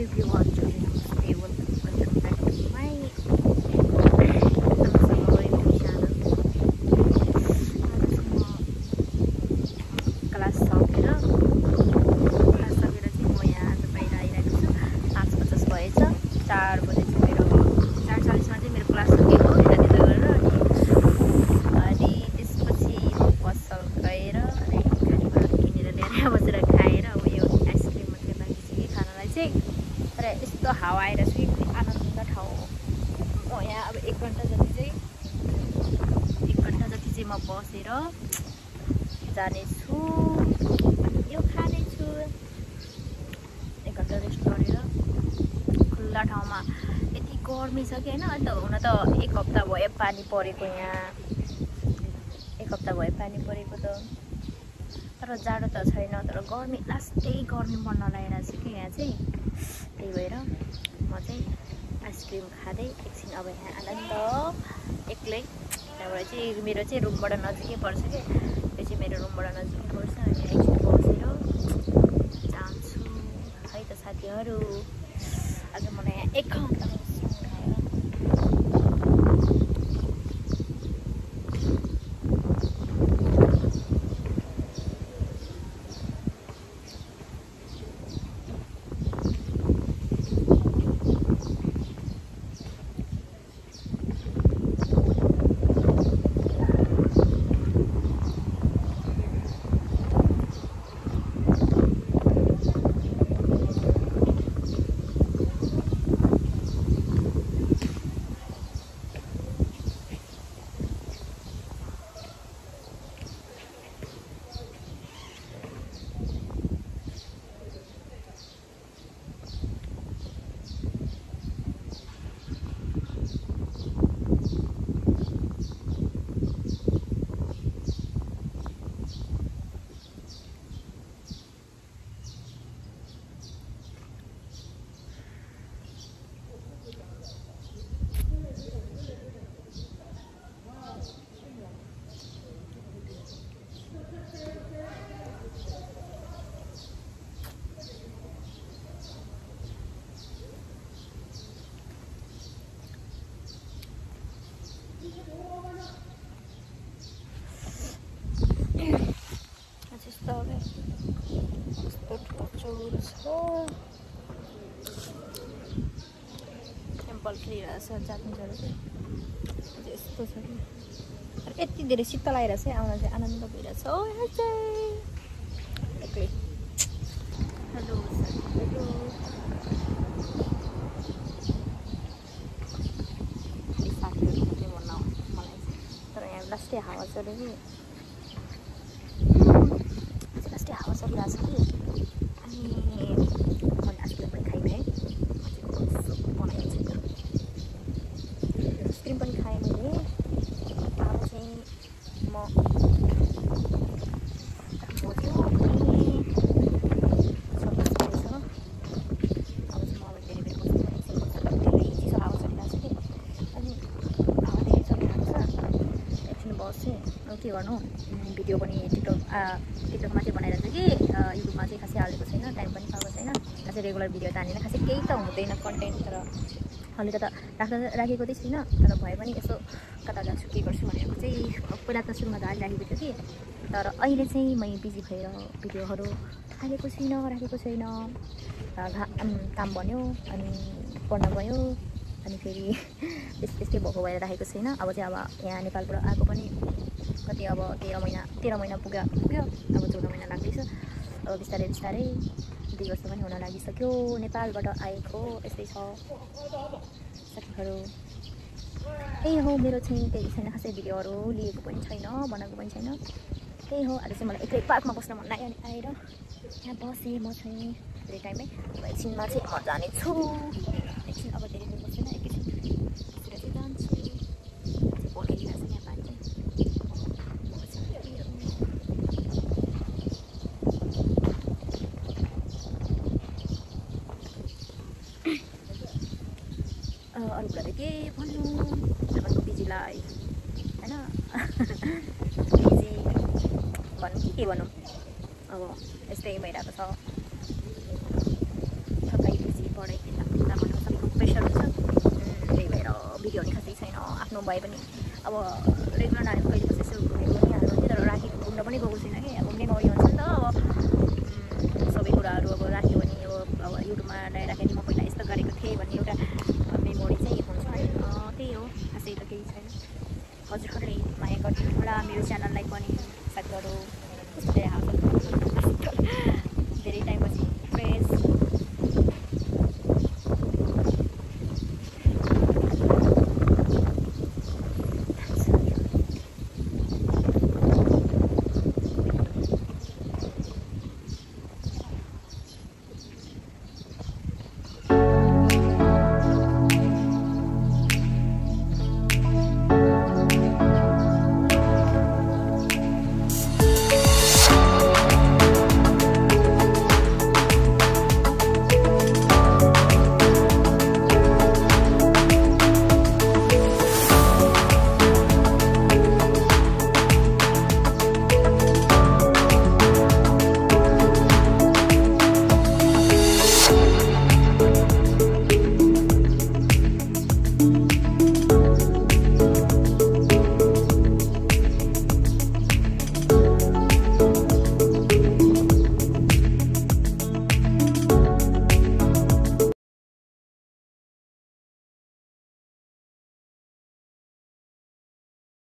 if you want to stay welcome back to my class सकेर चाहिँ म यहाँ आज बाहिर आइरहेको छु। 5:50 भएछ। 4 बजे चाहिँ मेरो 4:40 मा चाहिँ मेरो क्लास सकेको यतातिर गरेर अनि त्यसपछि म पसल गएर अनि खानेकुरा किनेर ल्याएर बसेर खाएर अब यो आइसक्रिम मात्रै बाँकी छ कि खानलाई चाहिँ। तर यस्तो हावा आइरहेको छ कि आनन्द ठाउँ म यहाँ अब 1 घन्टा जति चाहिँ म बसेर जानेछु अनि यो खानेछु। 1 घन्टा रेस्ट गरेर खुल्ला ठाउँमा। यति गर्मी छ कि होइन। अन्त हुन त 1 हप्ता भयो पानी परेको यहाँ। 1 हप्ता भयो पानी परेको त। तर जाडो त छैन। तर गर्मी लास्टै गर्मी बढ्न लागिरहेको छ कि यहाँ चाहिँ। त्यही भएर म चाहिँ आइसक्रिम खाँदै एकछिन अब यहाँ आनन्द एक्लै। त्यहाँबाट चाहिँ मेरो चाहिँ रुमबाट नजिकै पर्छ कि। त्यो चाहिँ मेरो रुमबाट नजिकै पर्छ। अनि एकछिन बसेर जान्छु है त साथीहरू। आज मलाई यहाँ 1 घन्टा टेम्पल खेलिरहेछ जातिहरू चाहिँ यस्तो छ कि यति धेरै शीतल आइरहेछ है। आउन चाहिँ आनन्द भइरहेछ। ओ यहाँ चाहिँ एक्लै। हेलो साथीहरू। साथीहरू चाहिँ भन्न मलाई तर यहाँ लास्टै हावा चल्यो कि। लास्टै हावा चलिरहेछ कि। अनि मैले आइसक्रिम पनि खाएँ है। बनाएको छैन। आइसक्रिम पनि खाएँ मैले। अब चाहिँ म के गर्नु भिडियो पनि टिकटकमा चाहिँ बनाइरहेको छु कि युट्युबमा चाहिँ खासै हालेको छैन। टाइम पनि पाएको छैन। खासै रेगुलर भिडियो त हालेन। खासै केही त हुँदैन कन्टेन्ट। तर अहिले त राखेको चाहिँ छैन। तर भए पनि यसो कता जान्छु के गर्छु भनेर चाहिँ पहिला त सुरुमा त हालिराखेको थियो कि। तर अहिले चाहिँ मै बिजी भएर भिडियोहरू हालेको छुइनँ राखेको छैन। काम बन्यो अनि पढ्न गयो अनि फेरि त्यस्तै भएको भएर राखेको छैन। अब चाहिँ अब यहाँ नेपालबाट आएको पनि कति अब 13 महिना पुग्यो। अब 14 महिना लाग्दैछ। अब बिस्तारै 2 वर्ष पनि हुन लागिसक्यो नेपालबाट आएको। यस्तै छ साथीहरू। त्यही हो मेरो चाहिँ केही छैन खासै। भिडियोहरू लिएको पनि छैन बनाएको पनि छैन। त्यही हो। आज चाहिँ मलाई एक्लै पार्कमा बस्न मन लाग्यो अनि आएर यहाँ बसेँ म चाहिँ धेरै टाइमै। अब एकछिनमा चाहिँ म जानेछु। एकछिन अब धेरै बेर बस्दैन। एकैछिन बसेर चाहिँ जान्छु। बोलिरहेको छ यहाँ पानी। अरू कुरा त के भन्नु नेपालको बिजी लाइफ होइन। बिजी भनौँ के भनौँ अब यस्तै भइरहेको छ। थकाइ बिजी पढाइ भए पनि अब रेगुलर नानीको कहिले कसै यसो घुमेको पनि हाल्नु तर राखेको घुम्न पनि गएको छैन कि अब मेमोरी हुन्छ नि त अब सबै कुराहरू अब राख्यो भने अब युट्युबमा राखेर म पहिला यस्तो गरेको थिएँ भन्ने एउटा मेमोरी चाहिँ हुन्छ अनि त्यही हो खासै त केही छैन हजुरहरूले माया गरिदिनु होला मेरो च्यानललाई पनि साथीहरू धेरै टाइमपछि फ्रेस